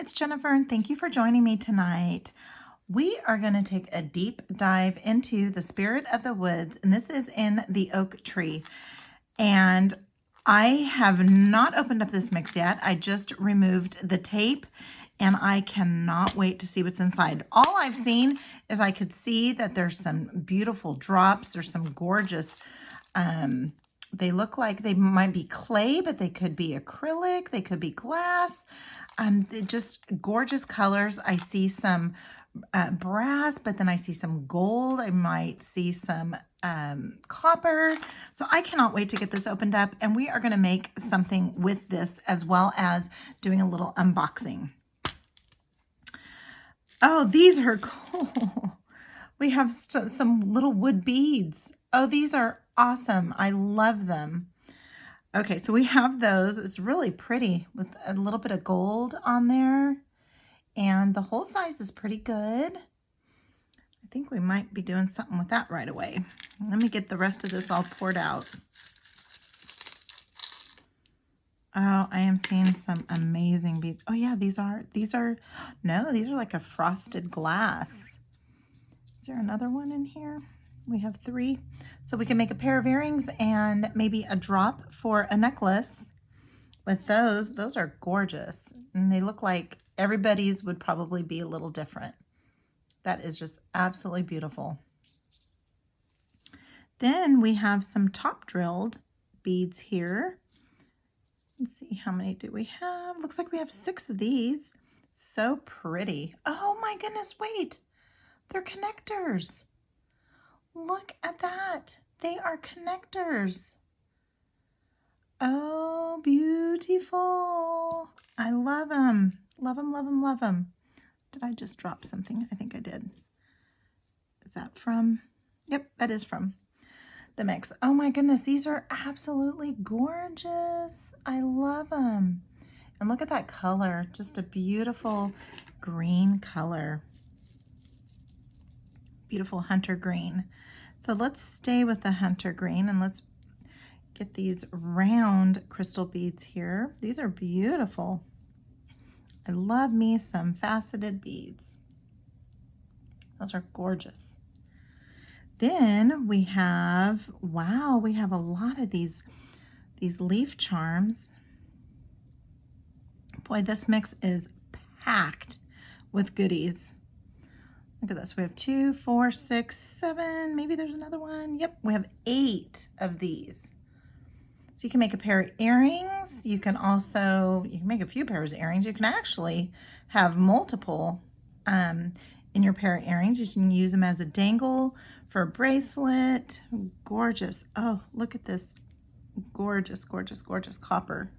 it's Jennifer, and thank you for joining me tonight. We are going to take a deep dive into the spirit of the woods, and this is in the oak tree. And I have not opened up this mix yet. I just removed the tape, and I cannot wait to see what's inside. All I've seen is I could see that there's some beautiful drops. There's some gorgeous, they look like they might be clay, but they could be acrylic. They could be glass. They're just gorgeous colors. I see some brass, but then I see some gold. I might see some copper. So I cannot wait to get this opened up, and we are going to make something with this as well as doing a little unboxing. Oh, these are cool. We have some little wood beads. Oh, these are awesome. I love them. Okay, so we have those. It's really pretty with a little bit of gold on there. And the hole size is pretty good. I think we might be doing something with that right away. Let me get the rest of this all poured out. Oh, I am seeing some amazing beads. Oh yeah, these are like a frosted glass. Is there another one in here? We have 3. So we can make a pair of earrings and maybe a drop for a necklace with those. Those are gorgeous. And they look like everybody's would probably be a little different. That is just absolutely beautiful. Then we have some top drilled beads here. Let's see, how many do we have? Looks like we have 6 of these. So pretty. Oh my goodness, wait. They're connectors. Look at that. They are connectors. Oh, beautiful. I love them. Love them, love them, love them. Did I just drop something? I think I did. Is that from? Yep, that is from the mix. Oh my goodness, these are absolutely gorgeous. I love them. And look at that color. Just a beautiful green color. Beautiful hunter green. So let's stay with the hunter green and let's get these round crystal beads here. These are beautiful. I love me some faceted beads. Those are gorgeous. Then we have, wow, we have a lot of these leaf charms. Boy, this mix is packed with goodies. Look at this. We have 2, 4, 6, 7. Maybe there's another one. Yep, we have 8 of these. So you can make a pair of earrings. You can make a few pairs of earrings. You can actually have multiple in your pair of earrings. You can use them as a dangle for a bracelet. Gorgeous. Oh, look at this. Gorgeous, gorgeous, gorgeous copper.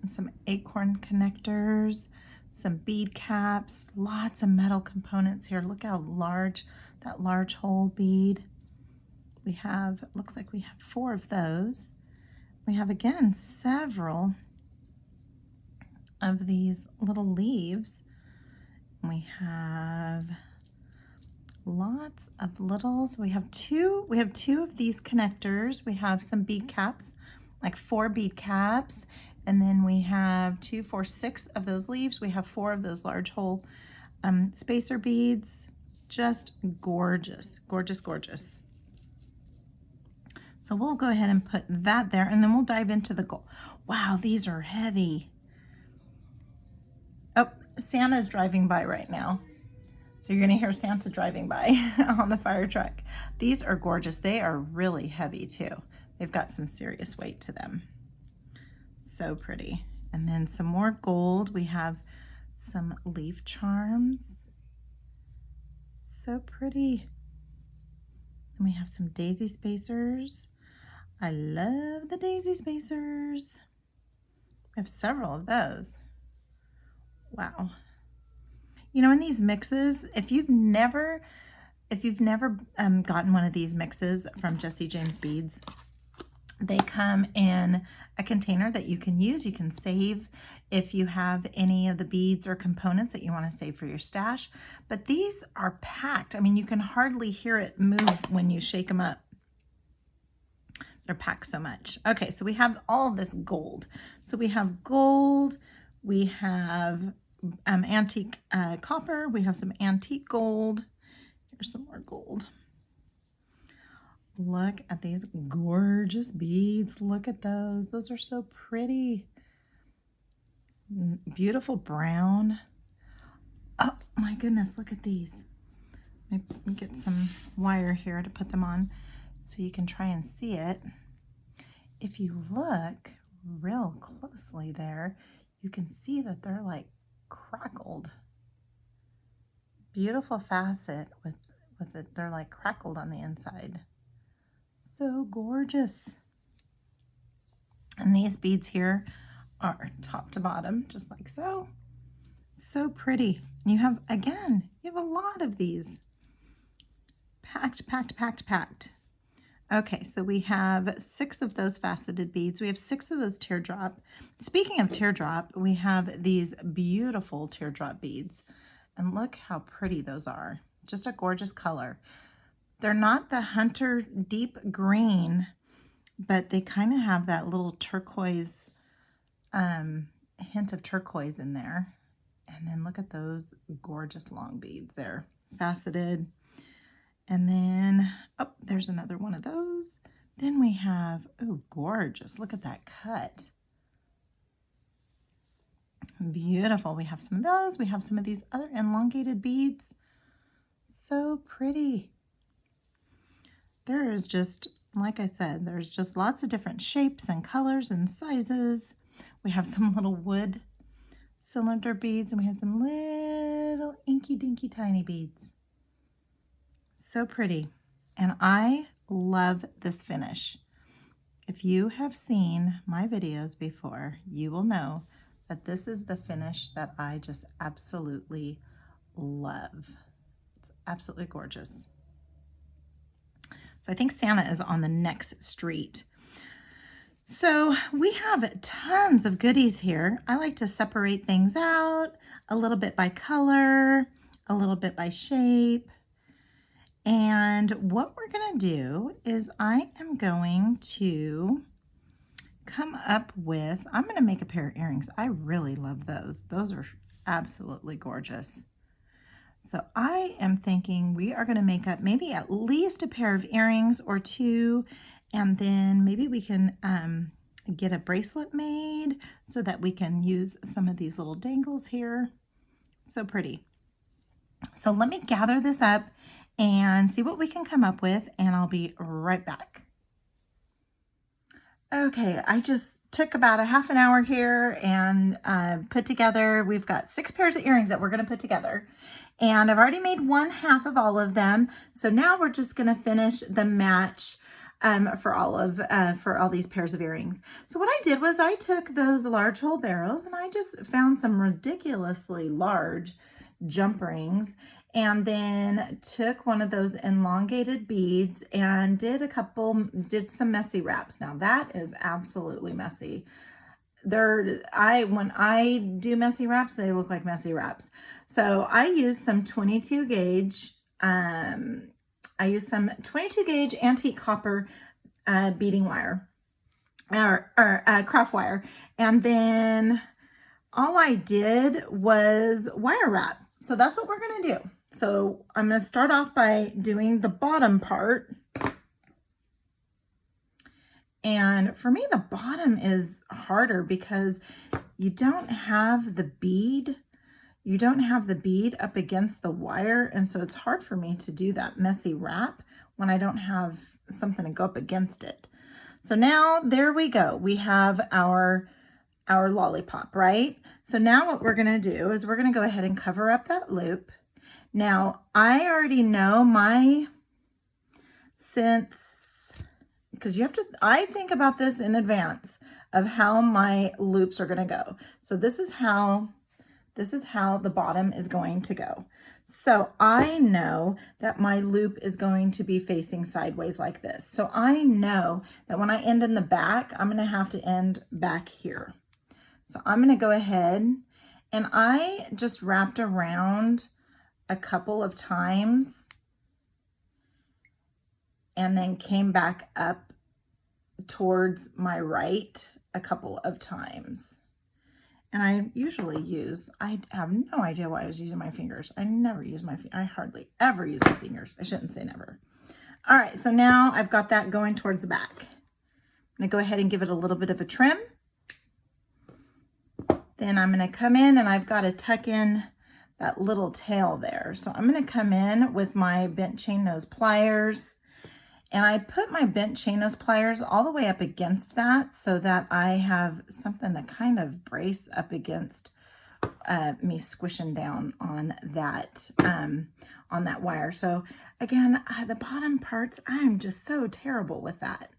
And some acorn connectors, some bead caps, lots of metal components here. Look how large that large hole bead. We have, looks like we have 4 of those. We have, again, several of these little leaves. We have lots of littles. We have two of these connectors. We have some bead caps, like 4 bead caps. And then we have 2, 4, 6 of those leaves. We have 4 of those large hole spacer beads. Just gorgeous, gorgeous, gorgeous. So we'll go ahead and put that there, and then we'll dive into the gold. Wow, these are heavy. Oh, Santa's driving by right now. So you're gonna hear Santa driving by on the fire truck. These are gorgeous. They are really heavy too. They've got some serious weight to them. So pretty. And then some more gold. We have some leaf charms. So pretty. And we have some daisy spacers. I love the daisy spacers. I have several of those. Wow. You know, in these mixes, if you've never gotten one of these mixes from Jesse James Beads, they come in a container that you can use. You can save if you have any of the beads or components that you want to save for your stash. But these are packed. I mean, you can hardly hear it move when you shake them up. They're packed so much. Okay, so we have all of this gold. So we have gold, we have antique copper. We have some antique gold. Here's some more gold. Look at these gorgeous beads. Look at those. Those are so pretty. Beautiful brown. Oh my goodness, look at these. Let me get some wire here to put them on so you can try and see it. If you look real closely there, you can see that they're like crackled. Beautiful facet with it. They're like crackled on the inside. So gorgeous. And these beads here are top to bottom, just like so. So pretty. You have, again, you have a lot of these. Packed, packed, packed, packed. Okay, so we have 6 of those faceted beads. We have 6 of those teardrop. Speaking of teardrop, we have these beautiful teardrop beads. And look how pretty those are. Just a gorgeous color. They're not the hunter deep green, but they kind of have that little turquoise, hint of turquoise in there. And then look at those gorgeous long beads there, faceted. And then, oh, there's another one of those. Then we have, oh, gorgeous. Look at that cut. Beautiful. We have some of those. We have some of these other elongated beads. So pretty. There is just, like I said, there's just lots of different shapes and colors and sizes. We have some little wood cylinder beads, and we have some little inky dinky tiny beads. So pretty. And I love this finish. If you have seen my videos before, you will know that this is the finish that I just absolutely love. It's absolutely gorgeous. So I think Santa is on the next street. So we have tons of goodies here. I like to separate things out a little bit by color, a little bit by shape. And what we're going to do is I am going to come up with, I'm going to make a pair of earrings. I really love those. Those are absolutely gorgeous. So I am thinking we are going to make up maybe at least a pair of earrings or 2, and then maybe we can get a bracelet made so that we can use some of these little dangles here. So pretty. So let me gather this up and see what we can come up with, and I'll be right back. Okay, I just took about a half an hour here and put together, we've got 6 pairs of earrings that we're going to put together. And I've already made 1/2 of all of them. So now we're just going to finish the match for all these pairs of earrings. So what I did was I took those large hole barrels and I just found some ridiculously large jump rings, and then took one of those elongated beads and did some messy wraps. Now that is absolutely messy. When I do messy wraps, they look like messy wraps. So I used some 22 gauge, antique copper beading wire, or craftwire. And then all I did was wire wrap. So that's what we're going to do. So I'm going to start off by doing the bottom part. And for me, the bottom is harder because you don't have the bead. You don't have the bead up against the wire. And so it's hard for me to do that messy wrap when I don't have something to go up against it. So now there we go. We have our lollipop, right? So now what we're going to do is we're going to go ahead and cover up that loop. Now I already know because I think about this in advance of how my loops are going to go. So this is how the bottom is going to go. So I know that my loop is going to be facing sideways like this. So I know that when I end in the back, I'm going to have to end back here. So I'm going to go ahead, and I just wrapped around a couple of times and then came back up towards my right a couple of times. And I usually use, I have no idea why I was using my fingers. I never use my, I hardly ever use my fingers. I shouldn't say never. All right, so now I've got that going towards the back. I'm gonna go ahead and give it a little bit of a trim. Then I'm gonna come in and I've got to tuck in that little tail there. So I'm gonna come in with my bent chain nose pliers, and I put my bent chain nose pliers all the way up against that so that I have something to kind of brace up against me squishing down on that wire. So again, the bottom parts, I'm just so terrible with that.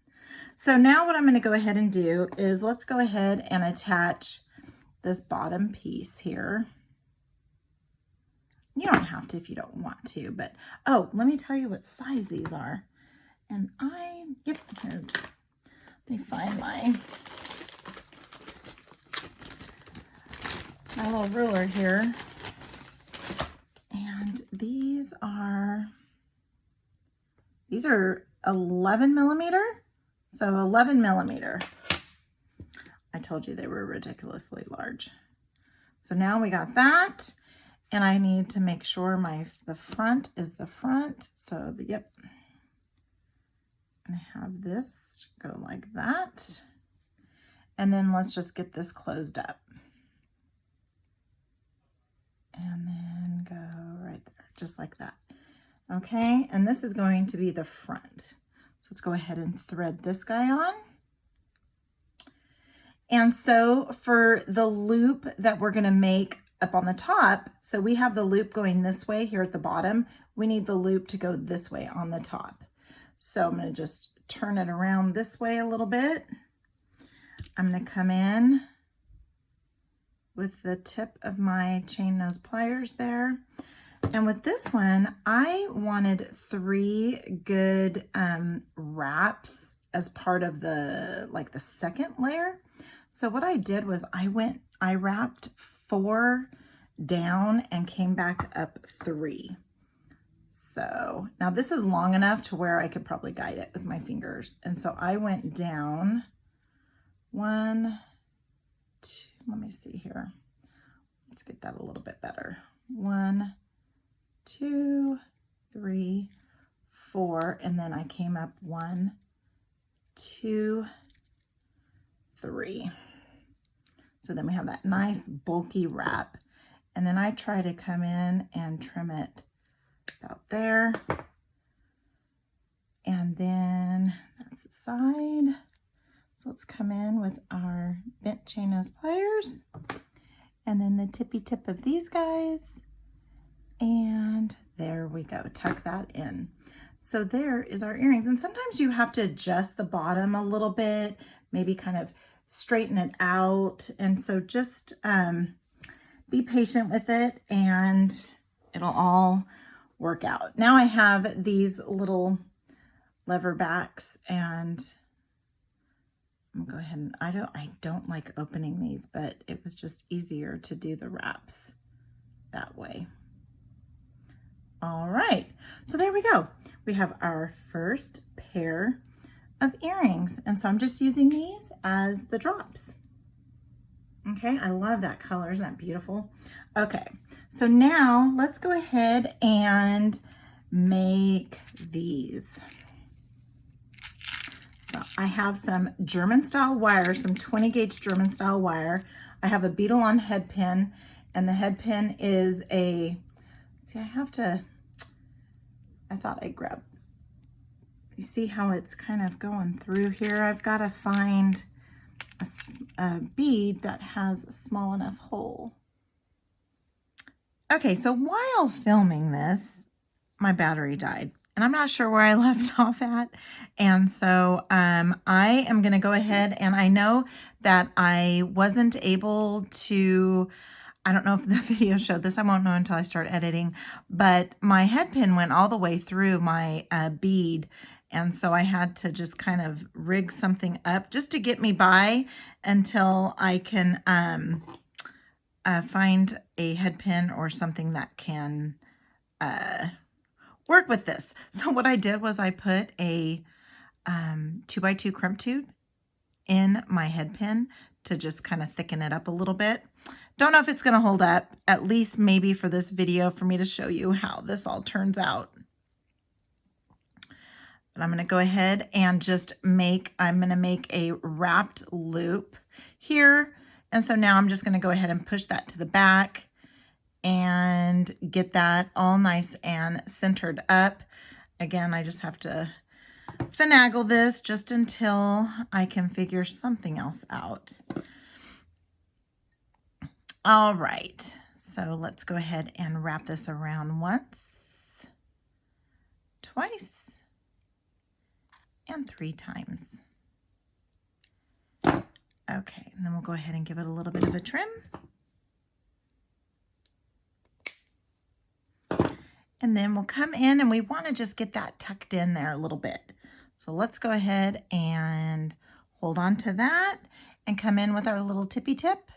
So now what I'm going to go ahead and do is let's go ahead and attach this bottom piece here. You don't have to if you don't want to, but oh, let me tell you what size these are. And yep, here, let me find my little ruler here. And these are 11 millimeter. So 11 millimeter. I told you they were ridiculously large. So now we got that. And I need to make sure the front is the front. So yep. And I have this go like that. And then let's just get this closed up. And then go right there, just like that. Okay, and this is going to be the front. So let's go ahead and thread this guy on. And so for the loop that we're gonna make up on the top, so we have the loop going this way here at the bottom. We need the loop to go this way on the top. So I'm gonna just turn it around this way a little bit. I'm gonna come in with the tip of my chain nose pliers there. And with this one, I wanted 3 good wraps as part of the second layer. So what I did was I wrapped 4 down and came back up 3. So now this is long enough to where I could probably guide it with my fingers. And so I went down 1, 2, let me see here. Let's get that a little bit better. 1, 2, 3, 4, and then I came up 1, 2, 3. So then we have that nice bulky wrap. And then I try to come in and trim it about there. And then that's the side. So let's come in with our bent chain nose pliers. And then the tippy tip of these guys. And there we go, tuck that in. So there is our earrings. And sometimes you have to adjust the bottom a little bit, maybe kind of straighten it out. And so just be patient with it and it'll all work out. Now I have these little lever backs and I'm gonna go ahead and I don't like opening these, but it was just easier to do the wraps that way. All right, so there we go. We have our first pair of earrings. And so I'm just using these as the drops. Okay, I love that color, isn't that beautiful? Okay, so now let's go ahead and make these. So I have some German style wire, some 20 gauge German style wire. I have a beetle on head pin, and the head pin is see, I thought I'd grab, you see how it's kind of going through here? I've got to find a bead that has a small enough hole. Okay, so while filming this, my battery died. And I'm not sure where I left off at. And so I am going to go ahead, and I know that I wasn't able to, I don't know if the video showed this, I won't know until I start editing, but my head pin went all the way through my bead. And so I had to just kind of rig something up just to get me by until I can find a head pin or something that can work with this. So what I did was I put a 2x2 crimp tube in my head pin to just kind of thicken it up a little bit. Don't know if it's going to hold up, at least maybe for this video, for me to show you how this all turns out. But I'm going to go ahead and just I'm going to make a wrapped loop here. And so now I'm just going to go ahead and push that to the back and get that all nice and centered up. Again, I just have to finagle this just until I can figure something else out. All right, so let's go ahead and wrap this around once, twice, and 3 times. Okay, and then we'll go ahead and give it a little bit of a trim. And then we'll come in and we want to just get that tucked in there a little bit. So let's go ahead and hold on to that and come in with our little tippy tip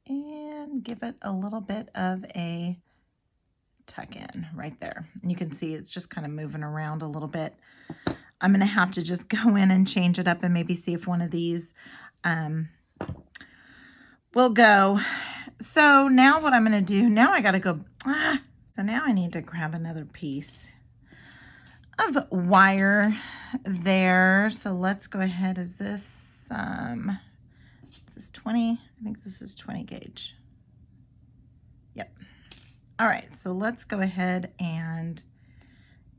and give it a little bit of a tuck in right there. And you can see it's just kind of moving around a little bit. I'm going to have to just go in and change it up and maybe see if one of these will go. So now what I'm going to do, now I got to go, so now I need to grab another piece of wire there. So let's go ahead. Is this 20? I think this is 20 gauge. Yep. All right, so let's go ahead and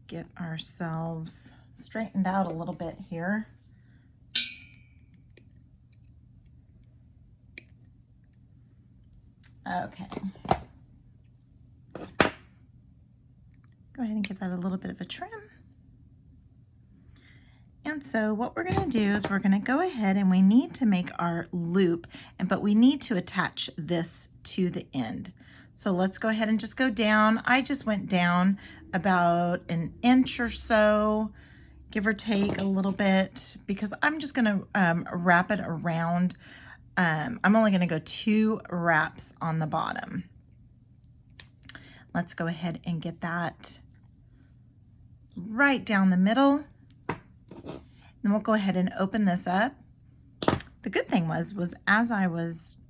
get ourselves straightened out a little bit here. Okay. Go ahead and give that a little bit of a trim. And so what we're going to do is we're going to go ahead and we need to make our loop, but we need to attach this to the end. So let's go ahead and just go down. I just went down about an inch or so, give or take a little bit, because I'm just going to wrap it around. I'm only going to go 2 wraps on the bottom. Let's go ahead and get that right down the middle. Then we'll go ahead and open this up. The good thing was as I was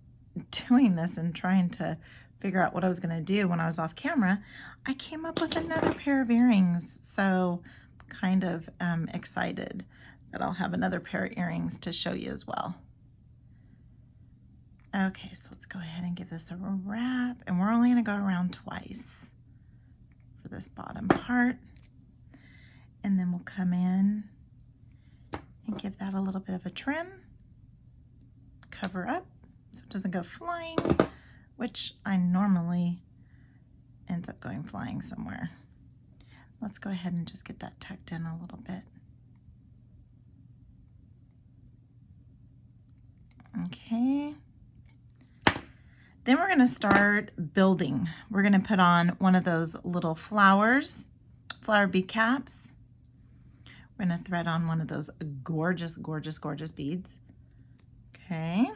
doing this and trying to figure out what I was going to do when I was off camera, I came up with another pair of earrings. So kind of excited that I'll have another pair of earrings to show you as well. Okay, so let's go ahead and give this a wrap, and we're only going to go around twice for this bottom part. And then we'll come in and give that a little bit of a trim, cover up so it doesn't go flying, which I normally ends up going flying somewhere. Let's go ahead and just get that tucked in a little bit. Okay. Then we're going to start building. We're going to put on one of those little flower bead caps. We're going to thread on one of those gorgeous, gorgeous, gorgeous beads. Okay.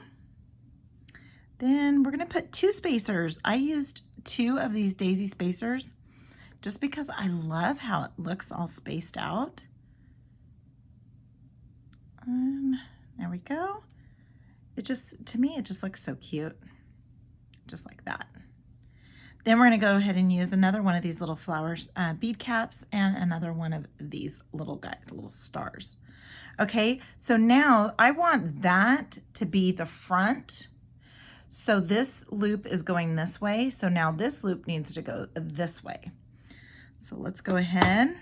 Then we're going to put 2 spacers. I used 2 of these daisy spacers just because I love how it looks all spaced out. There we go. To me, it just looks so cute. Just like that. Then we're going to go ahead and use another one of these little flowers, bead caps, and another one of these little guys, little stars. Okay, so now I want that to be the front. So this loop is going this way. So now this loop needs to go this way. So let's go ahead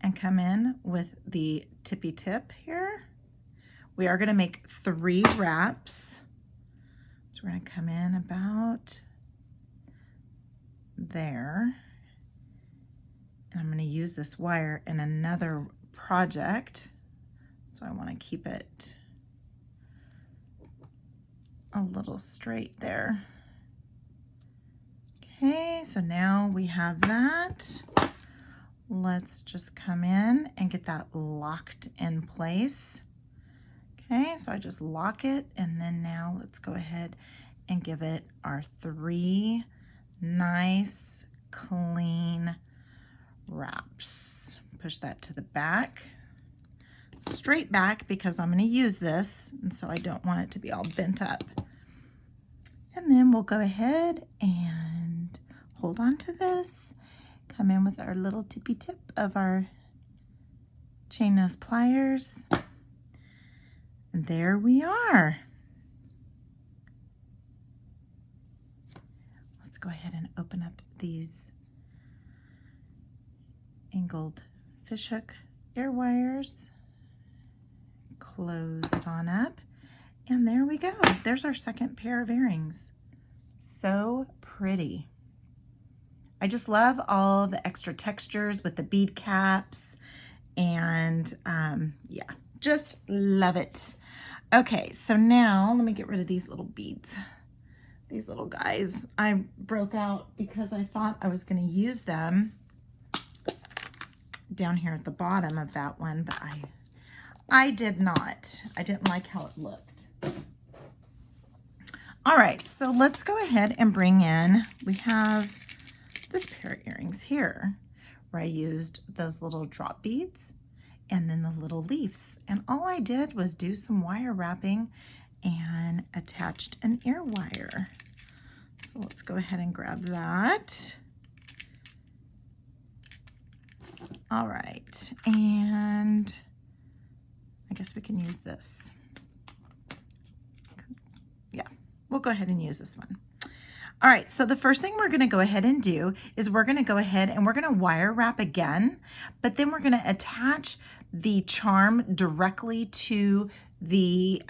and come in with the tippy tip here. We are going to make 3 wraps. So we're going to come in about there. And I'm going to use this wire in another project. So I want to keep it a little straight there. Okay, so now we have that. Let's just come in and get that locked in place. Okay, so I just lock it, and then now let's go ahead and give it our 3 nice, clean wraps. Push that to the back. straight back because I'm going to use this, and so I don't want it to be all bent up. And then we'll go ahead and hold on to this, come in with our little tippy tip of our chain nose pliers, and there we are. Let's go ahead and open up these angled fishhook ear wires, close it on up, and there we go. There's our second pair of earrings. So pretty. I just love all the extra textures with the bead caps, and yeah, just love it. Okay, so now let me get rid of these little beads. These little guys I broke out because I thought I was going to use them down here at the bottom of that one, but I did not. I didn't like how it looked. All right, so let's go ahead and bring in, we have this pair of earrings here where I used those little drop beads and then the little leaves. And all I did was do some wire wrapping and attached an ear wire. So let's go ahead and grab that. All right, and I guess we can use this. Yeah, we'll go ahead and use this one. All right, so the first thing we're gonna go ahead and do is we're gonna go ahead and we're gonna wire wrap again, but then we're gonna attach the charm directly to the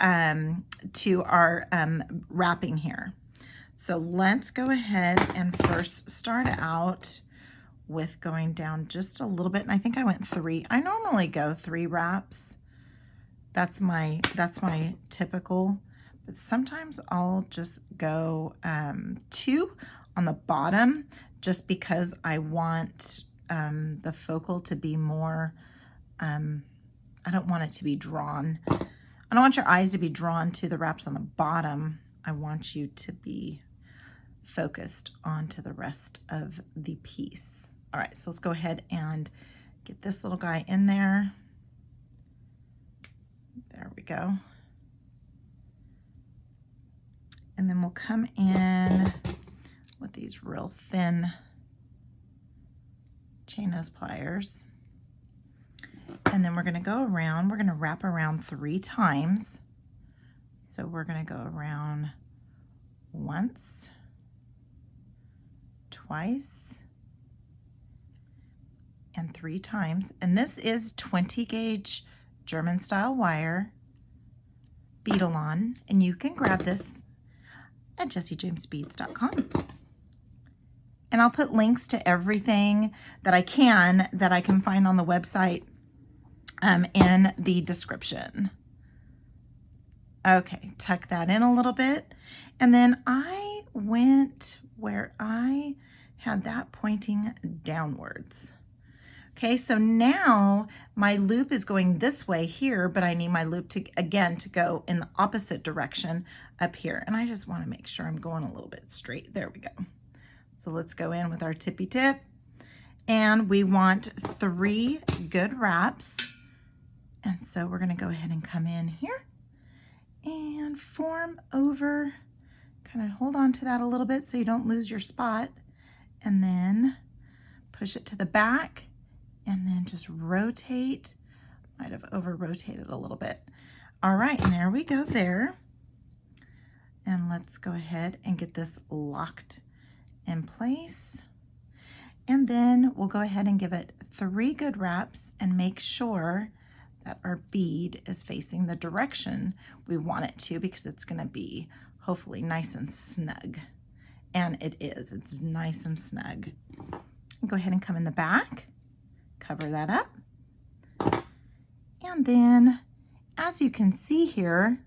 to our wrapping here. So let's go ahead and first start out with going down just a little bit, and I think I went 3. I normally go 3 wraps. That's my typical, but sometimes I'll just go 2 on the bottom just because I want the focal to be more, I don't want it to be drawn. I don't want your eyes to be drawn to the wraps on the bottom. I want you to be focused onto the rest of the piece. All right, so let's go ahead and get this little guy in there. There we go. And then we'll come in with these real thin chain nose pliers. And then we're gonna go around, we're gonna wrap around 3 times. So we're gonna go around once, twice, and 3 times. And this is 20 gauge German style wire, bead-alon, and you can grab this at jessiejamesbeads.com. And I'll put links to everything that I can find on the website in the description. Okay, tuck that in a little bit. And then I went where I had that pointing downwards. Okay, so now my loop is going this way here, but I need my loop to go in the opposite direction up here. And I just want to make sure I'm going a little bit straight. There we go. So let's go in with our tippy tip. And we want 3 good wraps. And so we're going to go ahead and come in here and form over, kind of hold on to that a little bit so you don't lose your spot. And then push it to the back. And then just rotate. Might have over rotated a little bit. All right, and there we go there. And let's go ahead and get this locked in place. And then we'll go ahead and give it 3 good wraps and make sure that our bead is facing the direction we want it to, because it's gonna be hopefully nice and snug. And it is, it's nice and snug. Go ahead and come in the back. Cover that up. And then as you can see here,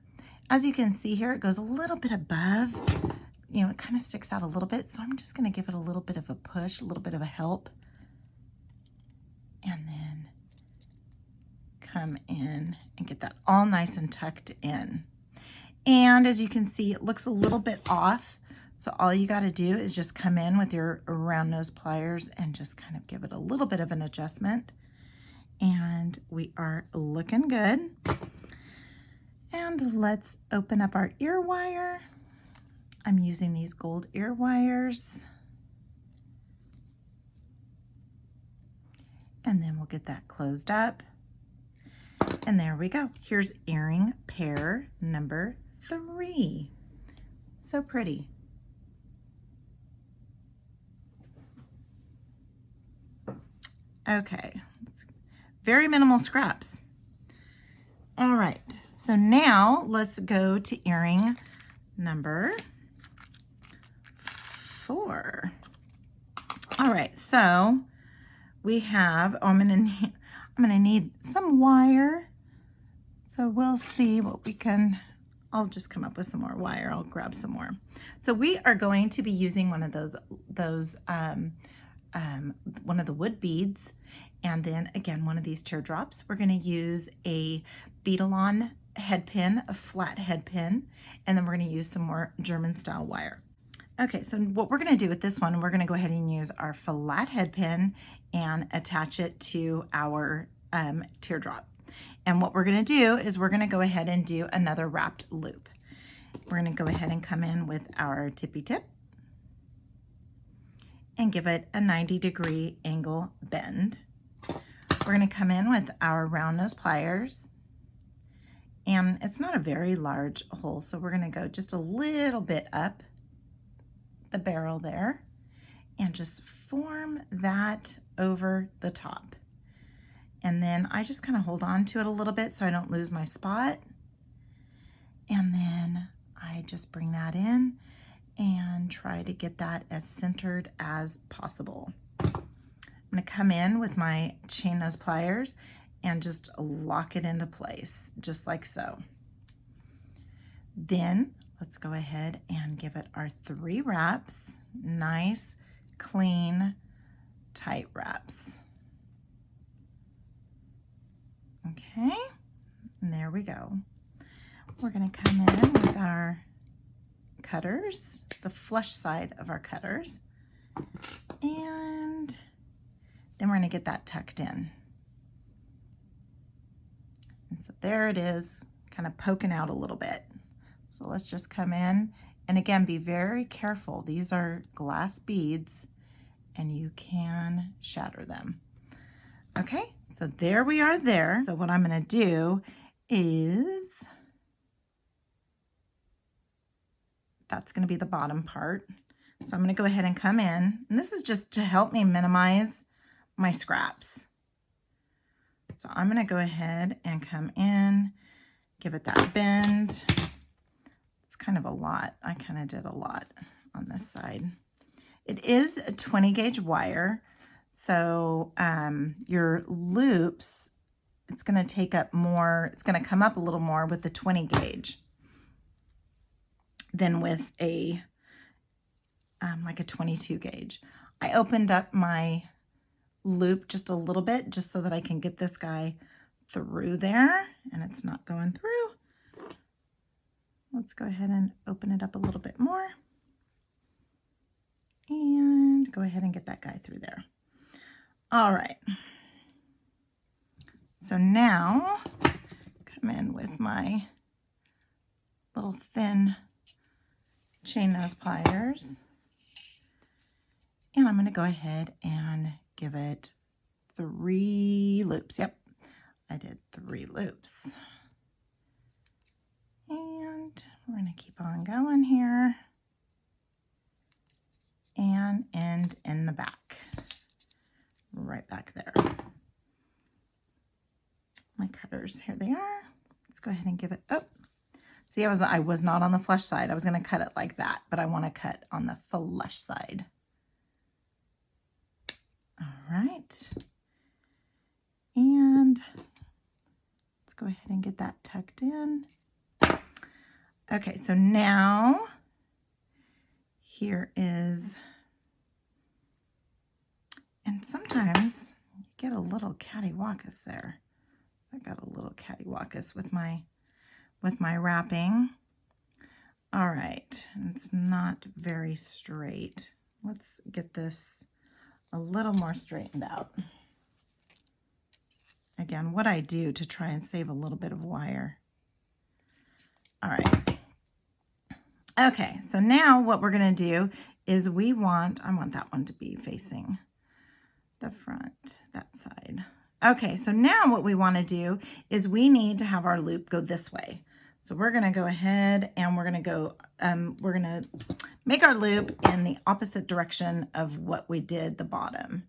it goes a little bit above, you know, it kind of sticks out a little bit. So I'm just going to give it a little bit of a push, a little bit of a help. And then come in and get that all nice and tucked in. And as you can see, it looks a little bit off. So all you got to do is just come in with your round nose pliers and just kind of give it a little bit of an adjustment. And we are looking good. And let's open up our ear wire. I'm using these gold ear wires. And then we'll get that closed up. And there we go. Here's earring pair number 3. So pretty. Okay, very minimal scraps. All right, so now let's go to earring number 4. All right, so we have, I'm gonna need some wire. So we'll see what we can, I'll just come up with some more wire. I'll grab some more. So we are going to be using one of one of the wood beads, and then again, one of these teardrops. We're gonna use a bead-along head pin, a flat head pin, and then we're gonna use some more German style wire. Okay, so what we're gonna do with this one, we're gonna go ahead and use our flat head pin and attach it to our teardrop. And what we're gonna do is we're gonna go ahead and do another wrapped loop. We're gonna go ahead and come in with our tippy tip and give it a 90-degree angle bend. We're gonna come in with our round nose pliers, and it's not a very large hole, so we're gonna go just a little bit up the barrel there and just form that over the top. And then I just kind of hold on to it a little bit so I don't lose my spot. And then I just bring that in and try to get that as centered as possible. I'm going to come in with my chain nose pliers and just lock it into place, just like so. Then let's go ahead and give it our 3 wraps, nice, clean, tight wraps. Okay, and there we go. We're going to come in with our cutters, the flush side of our cutters, and then we're going to get that tucked in. And so there it is, kind of poking out a little bit. So let's just come in, and again, be very careful. These are glass beads, and you can shatter them. Okay, so there we are there. So what I'm gonna do is, that's gonna be the bottom part. So I'm gonna go ahead and come in, and this is just to help me minimize my scraps. So I'm gonna go ahead and come in, give it that bend. It's kind of a lot. I kind of did a lot on this side. It is a 20 gauge wire. So your loops, it's going to take up more, it's going to come up a little more with the 20 gauge than with a like a 22 gauge. I opened up my loop just a little bit just so that I can get this guy through there, and it's not going through. Let's go ahead and open it up a little bit more and go ahead and get that guy through there. All right, so now come in with my little thin chain nose pliers, and I'm going to go ahead and give it 3 loops. Yep, I did 3 loops. And we're going to keep on going here and end in the back. Right back there. My cutters, here they are. Let's go ahead and give it, oh, see, I was not on the flush side. I was going to cut it like that, but I want to cut on the flush side. All right. And let's go ahead and get that tucked in. Okay, so now here is, and sometimes you get a little cattywampus there. I got a little cattywampus with my wrapping. All right, it's not very straight. Let's get this a little more straightened out. again, what I do to try and save a little bit of wire. All right. Okay, so now what we're going to do is I want that one to be facing the front, that side. Okay, so now what we want to do is we need to have our loop go this way. So we're going to go ahead and we're going to make our loop in the opposite direction of what we did the bottom.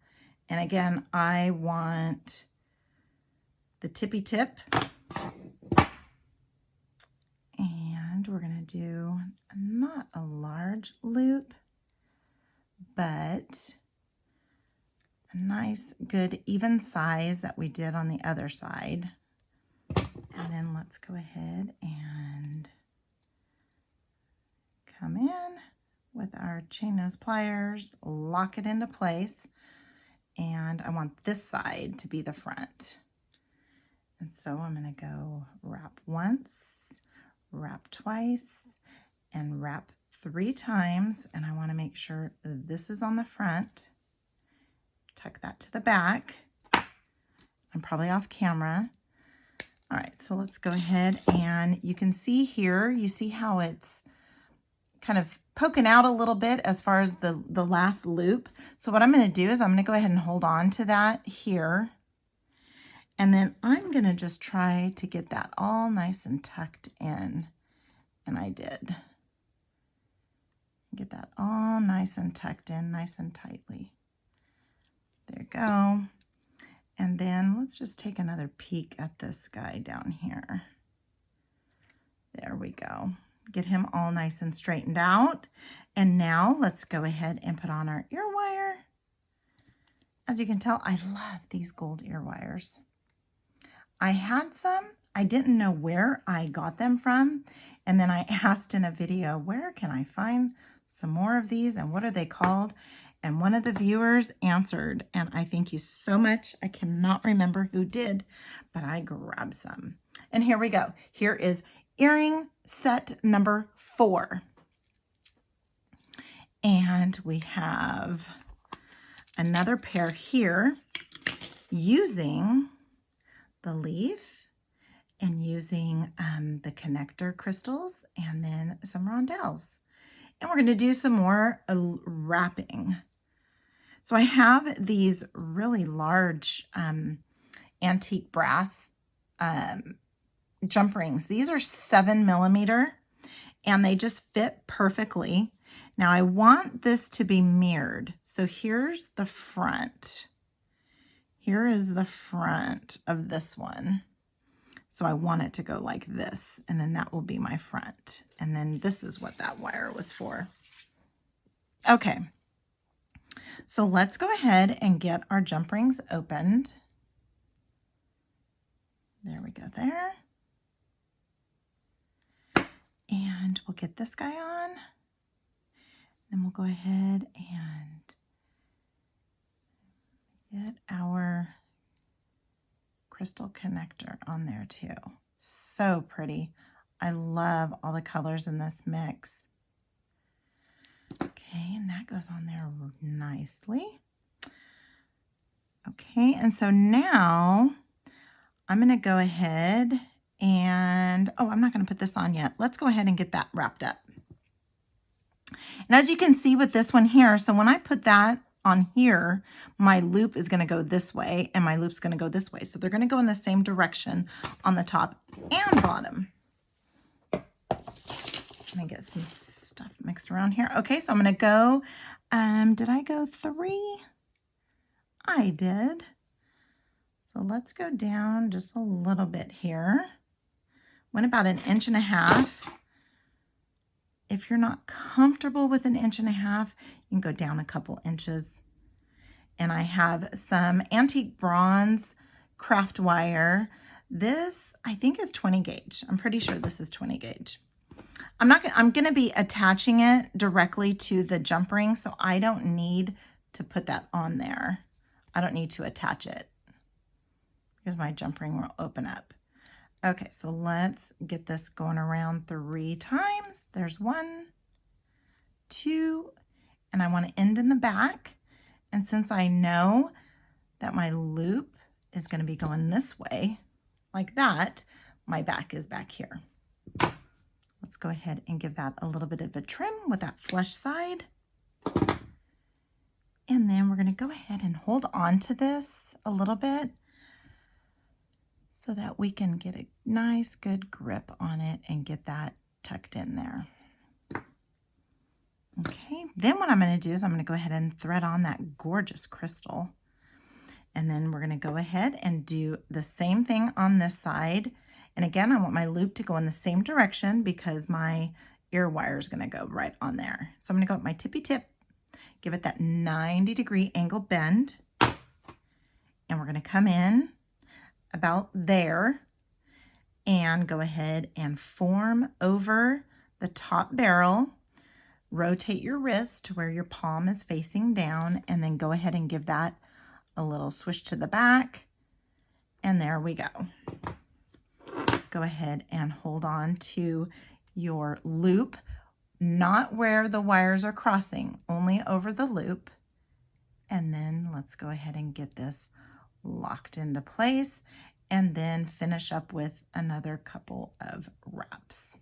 And again, I want the tippy tip. And we're going to do not a large loop, but a nice, good, even size that we did on the other side. And then let's go ahead and come in with our chain nose pliers, lock it into place. And I want this side to be the front. And so I'm going to go wrap once, wrap twice, and wrap 3 times. And I want to make sure this is on the front. Tuck that to the back. I'm probably off camera. All right, so let's go ahead and you can see here, you see how it's kind of poking out a little bit as far as the last loop. So what I'm going to do is I'm going to go ahead and hold on to that here. And then I'm going to just try to get that all nice and tucked in. And I did. Get that all nice and tucked in, nice and tightly. There you go. And then let's just take another peek at this guy down here. There we go. Get him all nice and straightened out. And now let's go ahead and put on our ear wire. As you can tell, I love these gold ear wires. I had some. I didn't know where I got them from. And then I asked in a video, where can I find some more of these and what are they called? And one of the viewers answered, and I thank you so much. I cannot remember who did, but I grabbed some. And here we go. Here is earring set number 4. And we have another pair here using the leaf and using the connector crystals and then some rondelles. And we're going to do some more wrapping. So I have these really large antique brass jump rings. These are 7 millimeter and they just fit perfectly. Now I want this to be mirrored. So here's the front. Here is the front of this one. So I want it to go like this, and then that will be my front. And then this is what that wire was for. Okay. So let's go ahead and get our jump rings opened. There we go there. And we'll get this guy on. Then we'll go ahead and get our crystal connector on there too. So pretty. I love all the colors in this mix. Okay, and that goes on there nicely. Okay, and so now I'm going to go ahead and, oh, I'm not going to put this on yet. Let's go ahead and get that wrapped up. And as you can see with this one here, so when I put that on here, my loop is going to go this way and my loop's going to go this way. So they're going to go in the same direction on the top and bottom. Let me get some stuff mixed around here. Okay, so I'm going to go, did I go 3? I did. So let's go down just a little bit here. Went about 1.5 inches. If you're not comfortable with 1.5 inches, you can go down a couple inches. And I have some antique bronze craft wire. This, I think, is 20 gauge. I'm pretty sure this is 20 gauge. I'm going to be attaching it directly to the jump ring, so I don't need to put that on there. I don't need to attach it because my jump ring will open up. Okay, so let's get this going around 3 times. There's 1, 2, and I want to end in the back. And since I know that my loop is going to be going this way like that. My back is back here. Let's go ahead and give that a little bit of a trim with that flush side. And then we're going to go ahead and hold on to this a little bit so that we can get a nice good grip on it and get that tucked in there. Okay, then what I'm going to do is I'm going to go ahead and thread on that gorgeous crystal. And then we're going to go ahead and do the same thing on this side. And again, I want my loop to go in the same direction because my ear wire is going to go right on there. So I'm going to go with my tippy tip, give it that 90-degree angle bend. And we're going to come in about there and go ahead and form over the top barrel. Rotate your wrist to where your palm is facing down, and then go ahead and give that a little swish to the back. And there we go. Go ahead and hold on to your loop, not where the wires are crossing, only over the loop. And then let's go ahead and get this locked into place, and then finish up with another couple of wraps.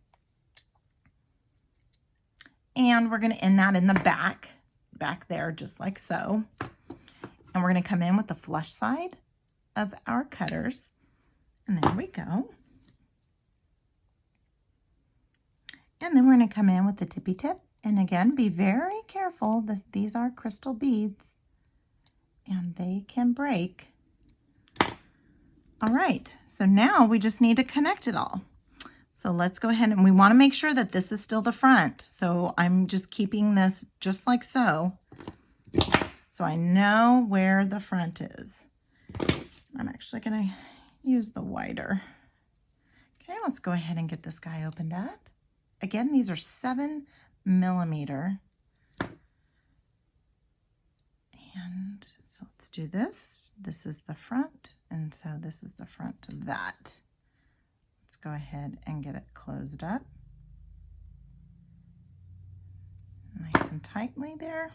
And we're going to end that in the back there, just like so. And we're going to come in with the flush side of our cutters. And there we go. And then we're going to come in with the tippy tip. And again, be very careful. These are crystal beads and they can break. All right, so now we just need to connect it all. So let's go ahead, and we want to make sure that this is still the front. So I'm just keeping this just like so. So I know where the front is. I'm actually going to use the wider. Okay, let's go ahead and get this guy opened up. Again, these are 7mm. And so let's do this. This is the front, and so this is the front of that. Let's go ahead and get it closed up. Nice and tightly there.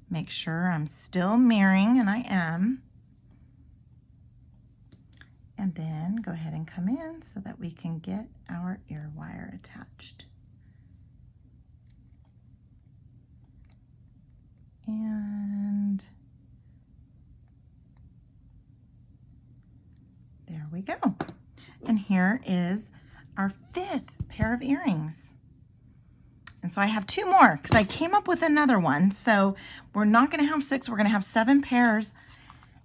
Make sure I'm still mirroring, and I am. And then go ahead and come in so that we can get our ear wire attached. And there we go. And here is our 5th pair of earrings. And so I have 2 more because I came up with another one. So we're not going to have 6, we're going to have 7 pairs.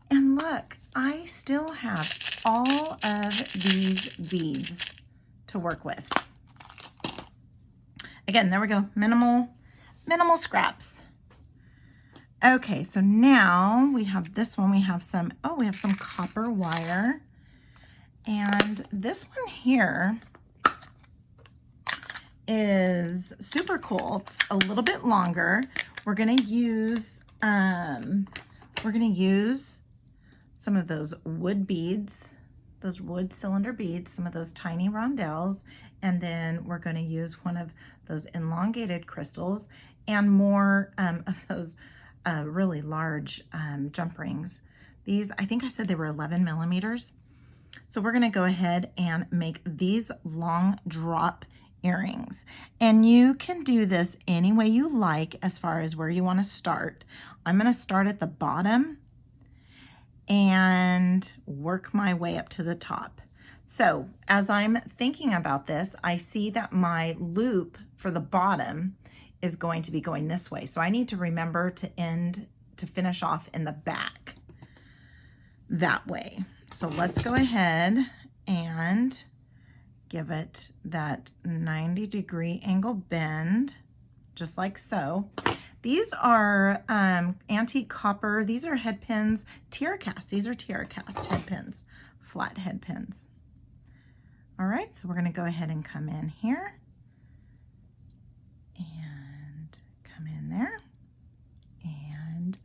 And look, I still have all of these beads to work with. Again, there we go, minimal scraps. Okay, so now we have this one. We have some, we have some copper wire. And this one here is super cool. It's a little bit longer. We're gonna use some of those wood beads, those wood cylinder beads, some of those tiny rondelles, and then we're gonna use one of those elongated crystals and more of those really large jump rings. These, I think I said they were 11mm. So we're gonna go ahead and make these long drop earrings. And you can do this any way you like as far as where you wanna start. I'm gonna start at the bottom and work my way up to the top. So as I'm thinking about this, I see that my loop for the bottom is going to be going this way. So I need to remember to finish off in the back that way. So let's go ahead and give it that 90-degree angle bend, just like so. These are antique copper. These are head pins, tiara cast. These are tiara cast head pins, flat head pins. All right, so we're going to go ahead and come in here and come in there and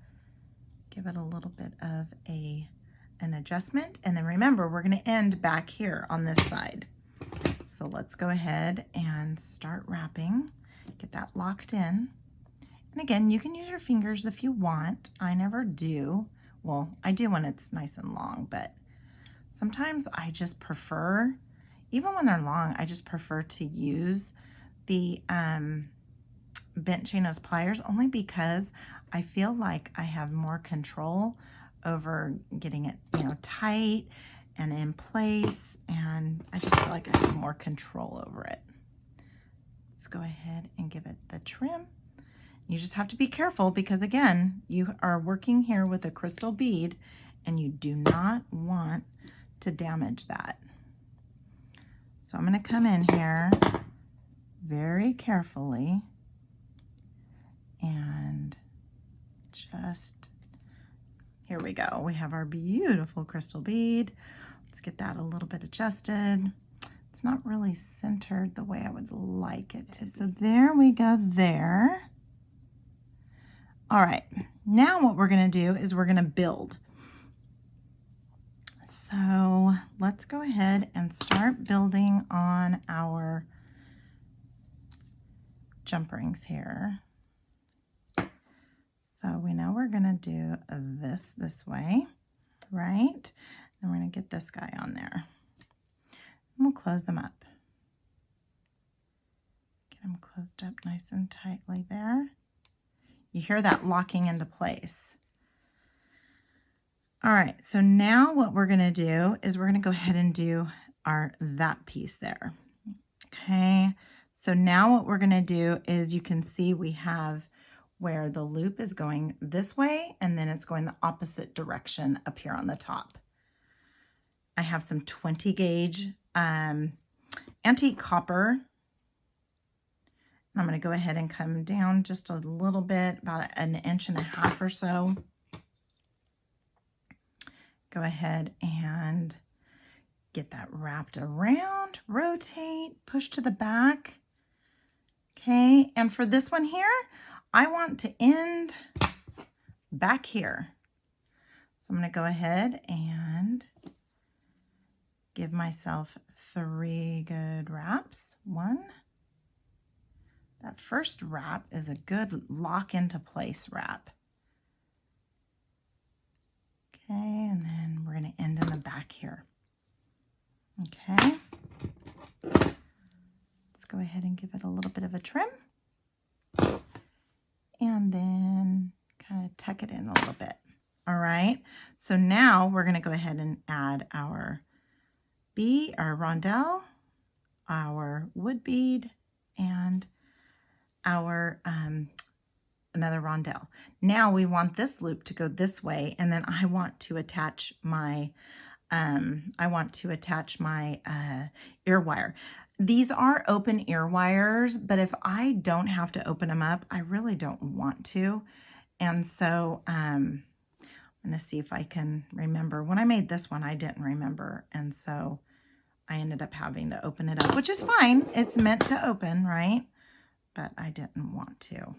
give it a little bit of an adjustment. And then remember, we're going to end back here on this side. So let's go ahead and start wrapping, get that locked in. And again, you can use your fingers if you want. I never do Well, I do when it's nice and long, but sometimes I just prefer, even when they're long, I just prefer to use the bent chain nose pliers, only because I feel like I have more control over getting it, you know, tight and in place, and I just feel like I have more control over it. Let's go ahead and give it the trim. You just have to be careful because, again, you are working here with a crystal bead and you do not want to damage that. So I'm going to come in here very carefully and just, here we go. We have our beautiful crystal bead. Let's get that a little bit adjusted. It's not really centered the way I would like it to. So there we go there. All right, now what we're gonna do is we're gonna build. So let's go ahead and start building on our jump rings here. So we know we're gonna do this way, right? And we're gonna get this guy on there. And we'll close them up. Get them closed up nice and tightly there. You hear that locking into place. All right, so now what we're gonna do is we're gonna go ahead and do that piece there. Okay, so now what we're gonna do is you can see we have where the loop is going this way and then it's going the opposite direction up here on the top. I have some 20 gauge antique copper. I'm going to go ahead and come down just a little bit, about 1.5 inches or so. Go ahead and get that wrapped around, rotate, push to the back. Okay, and for this one here, I want to end back here. So I'm going to go ahead and give myself 3 good wraps. 1. That first wrap is a good lock into place wrap. Okay, and then we're going to end in the back here. Okay. Let's go ahead and give it a little bit of a trim. And then kind of tuck it in a little bit. All right. So now we're going to go ahead and add our our rondelle, our wood bead, and our another rondelle. Now we want this loop to go this way, and then I want to attach my ear wire. These are open ear wires, but if I don't have to open them up, I really don't want to. And so I'm going to see if I can remember. When I made this one, I didn't remember, and so I ended up having to open it up, which is fine. It's meant to open, right? But I didn't want to.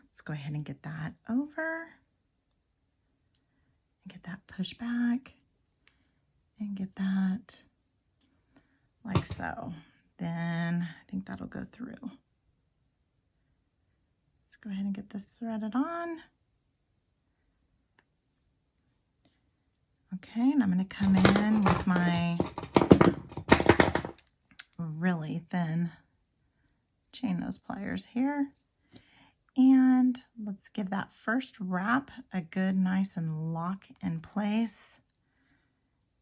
Let's go ahead and get that over. Get that pushed back. And get that like so. Then I think that'll go through. Let's go ahead and get this threaded on. Okay, and I'm going to come in with my really thin chain nose pliers here. And let's give that first wrap a good, nice and lock in place.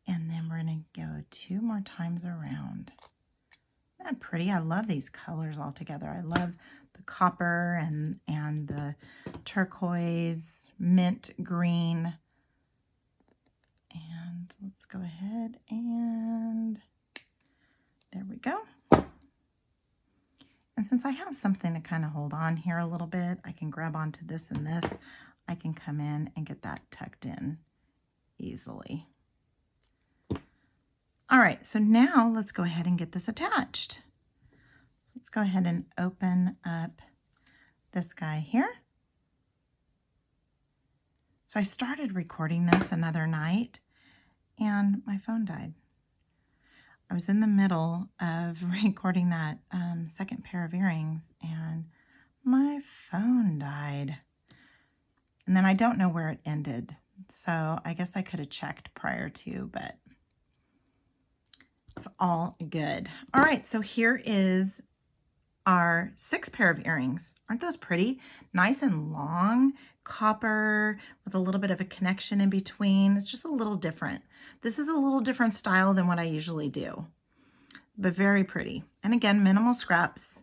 And then we're going to go 2 more times around. Isn't that pretty? I love these colors all together. I love the copper and the turquoise, mint green. And let's go ahead and there we go. And since I have something to kind of hold on here a little bit, I can grab onto this and this. I can come in and get that tucked in easily. All right, so now let's go ahead and get this attached. So let's go ahead and open up this guy here. So I started recording this another night and my phone died. I was in the middle of recording that second pair of earrings and my phone died. And then I don't know where it ended. So I guess I could have checked prior to, but it's all good. All right, so here is our 6 pair of earrings. Aren't those pretty? Nice and long, copper with a little bit of a connection in between. It's just a little different. This is a little different style than what I usually do, but very pretty. And again, minimal scraps.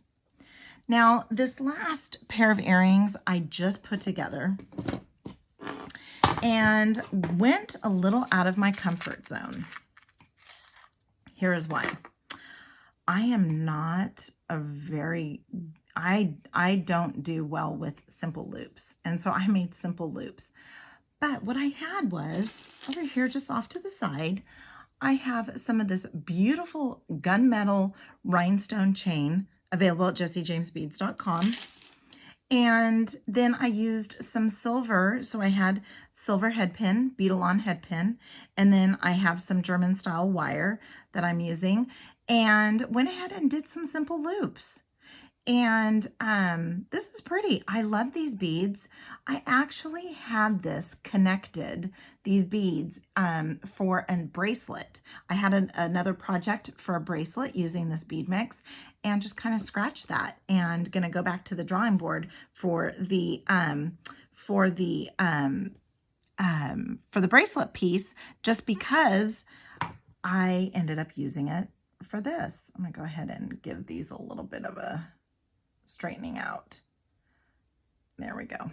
Now, this last pair of earrings I just put together and went a little out of my comfort zone. Here is why. I am not a very, I don't do well with simple loops. And so I made simple loops. But what I had was over here, just off to the side, I have some of this beautiful gunmetal rhinestone chain available at jessiejamesbeads.com. And then I used some silver. So I had silver head pin, bead-along head pin. And then I have some German style wire that I'm using. And went ahead and did some simple loops. And this is pretty. I love these beads. I actually had this connected, these beads, for a bracelet. I had another project for a bracelet using this bead mix and just kind of scratched that, and gonna go back to the drawing board for the bracelet piece, just because I ended up using it for this. I'm gonna go ahead and give these a little bit of a straightening out. There we go.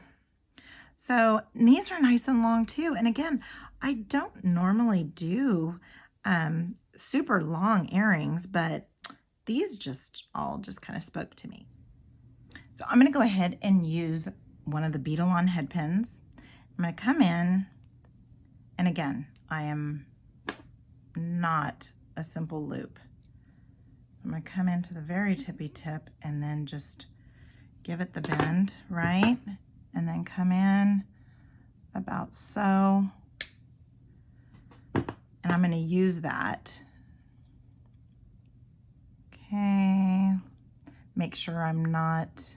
So these are nice and long too. And again, I don't normally do super long earrings, but these all just kind of spoke to me. So I'm going to go ahead and use one of the bead-along head pins. I'm going to come in, and again, I am not a simple loop. I'm going to come into the very tippy tip and then just give it the bend, right? And then come in about so. And I'm going to use that. Okay. Make sure I'm not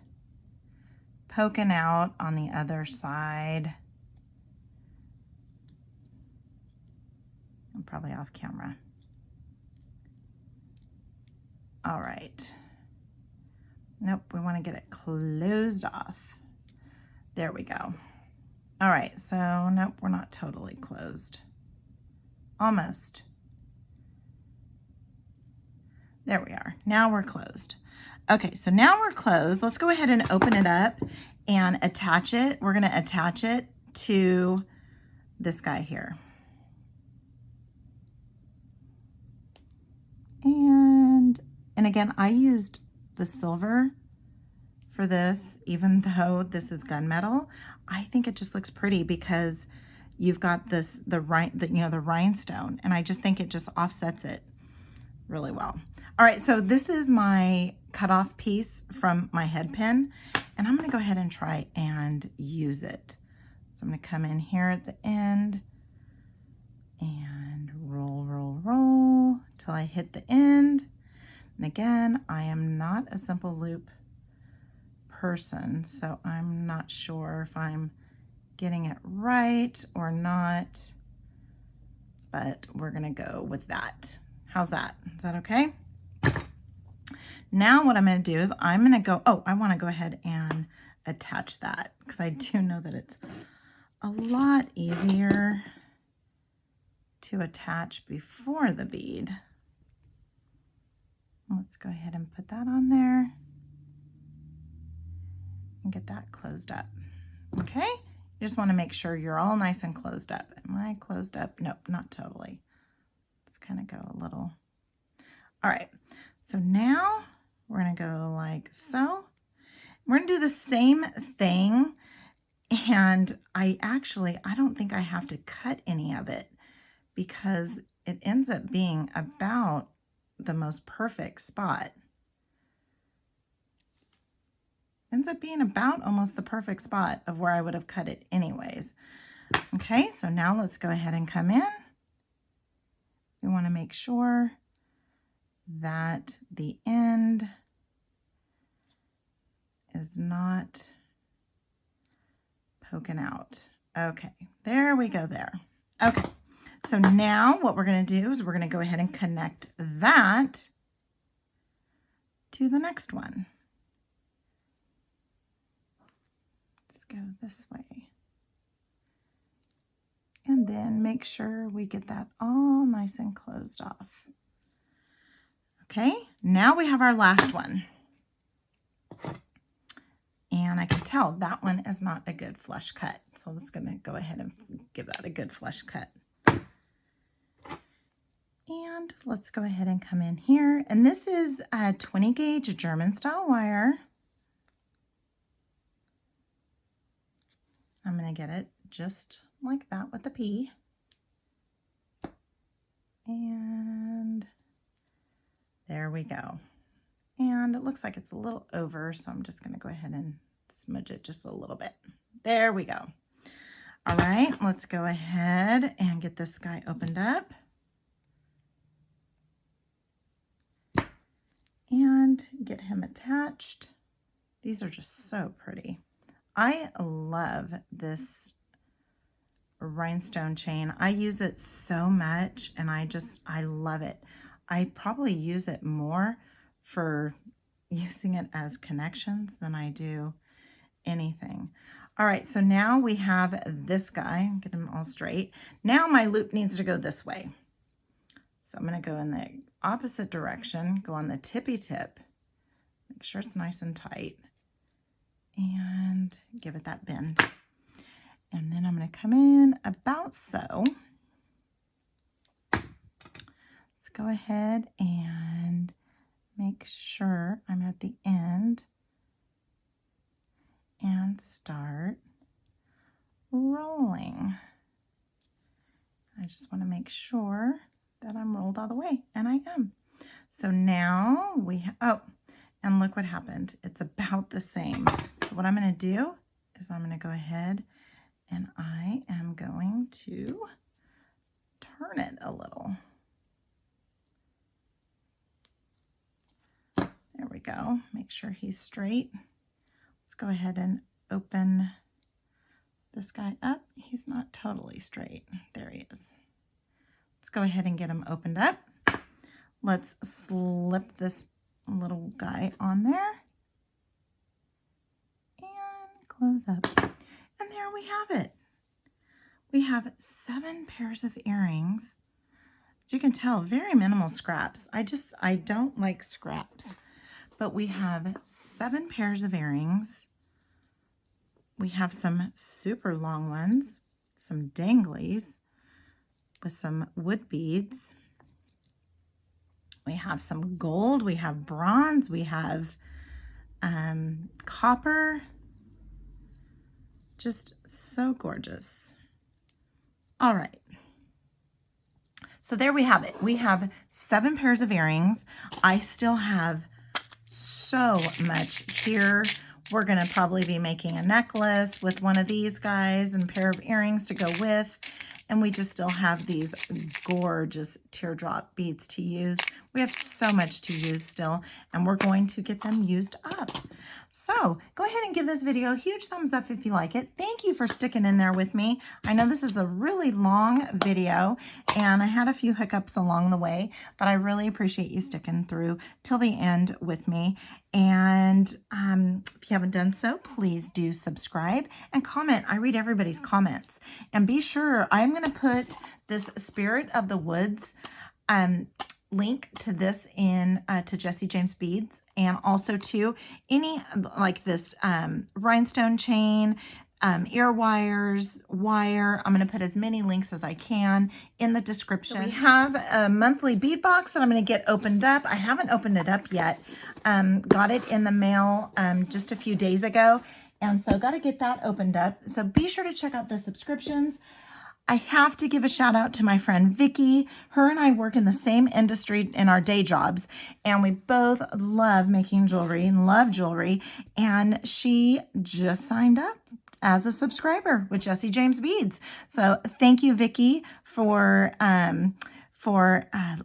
poking out on the other side. I'm probably off camera. All right. Nope, we want to get it closed off. There we go. All right, so nope, we're not totally closed. Almost. There we are. Now we're closed. Okay, so now we're closed. Let's go ahead and open it up and attach it. We're going to attach it to this guy here. And again, I used the silver for this, even though this is gunmetal. I think it just looks pretty because you've got the rhinestone, and I just think it just offsets it really well. All right, so this is my cutoff piece from my head pin, and I'm going to go ahead and try and use it. So I'm going to come in here at the end and roll, roll, roll till I hit the end. And again, I am not a simple loop person, so I'm not sure if I'm getting it right or not, but we're going to go with that. How's that? Is that okay? Now what I'm going to do is I'm going to go, I want to go ahead and attach that because I do know that it's a lot easier to attach before the bead. Let's go ahead and put that on there and get that closed up. Okay? You just want to make sure you're all nice and closed up. Am I closed up? Nope, not totally. Let's kind of go a little. All right, so now we're going to go like so. We're going to do the same thing, and I don't think I have to cut any of it because it ends up being about the most perfect spot. Ends up being about almost the perfect spot of where I would have cut it anyways. Okay, so now let's go ahead and come in. We want to make sure that the end is not poking out. Okay, there we go there. Okay, so now what we're going to do is we're going to go ahead and connect that to the next one. Let's go this way. And then make sure we get that all nice and closed off. Okay, now we have our last one. And I can tell that one is not a good flush cut. So let's going to go ahead and give that a good flush cut. And let's go ahead and come in here. And this is a 20 gauge German style wire. I'm going to get it just like that with the P. And there we go. And it looks like it's a little over, so I'm just going to go ahead and smudge it just a little bit. There we go. All right, let's go ahead and get this guy opened up. And get him attached. These are just so pretty. I love this rhinestone chain. I use it so much, and I love it. I probably use it more for using it as connections than I do anything. All right, so now we have this guy. Get him all straight. Now my loop needs to go this way. So I'm going to go in the opposite direction, go on the tippy tip, make sure it's nice and tight, and give it that bend. And then I'm going to come in about so. Let's go ahead and make sure I'm at the end and start rolling. I just want to make sure that I'm rolled all the way, and I am. So now we oh, and look what happened. It's about the same. So what I'm going to do is I'm going to go ahead and I am going to turn it a little. There we go. Make sure he's straight. Let's go ahead and open this guy up. He's not totally straight. There he is. Let's go ahead and get him opened up. Let's slip this little guy on there and close up. And there we have it. We have 7 pairs of earrings. As you can tell, very minimal scraps. I don't like scraps. But we have 7 pairs of earrings. We have some super long ones, some danglies with some wood beads. We have some gold, we have bronze, we have copper. Just so gorgeous. All right. So there we have it. We have 7 pairs of earrings. I still have so much here. We're going to probably be making a necklace with one of these guys and a pair of earrings to go with. And we just still have these gorgeous teardrop beads to use. We have so much to use still, and we're going to get them used up. So go ahead and give this video a huge thumbs up if you like it. Thank you for sticking in there with me. I know this is a really long video, and I had a few hiccups along the way, but I really appreciate you sticking through till the end with me. And if you haven't done so, please do subscribe and comment. I read everybody's comments. And be sure, I'm going to put this Spirit of the Woods link to this in to Jessie James Beads, and also to any like this rhinestone chain, ear wires, wire. I'm going to put as many links as I can in the description. So we have a monthly bead box that I'm going to get opened up. I haven't opened it up yet. Got it in the mail just a few days ago, and so got to get that opened up. So be sure to check out the subscriptions. I have to give a shout out to my friend Vicky. Her and I work in the same industry in our day jobs, and we both love making jewelry and love jewelry. And she just signed up as a subscriber with Jessie James Beads. So thank you, Vicky, for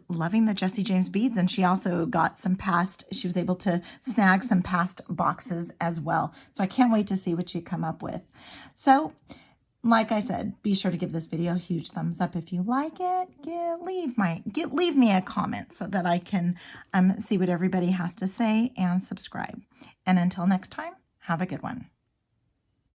loving the Jessie James Beads. And she also got some past, she was able to snag some past boxes as well. So I can't wait to see what you come up with. So like I said, be sure to give this video a huge thumbs up if you like it. Leave me a comment so that I can see what everybody has to say, and subscribe. And until next time, have a good one.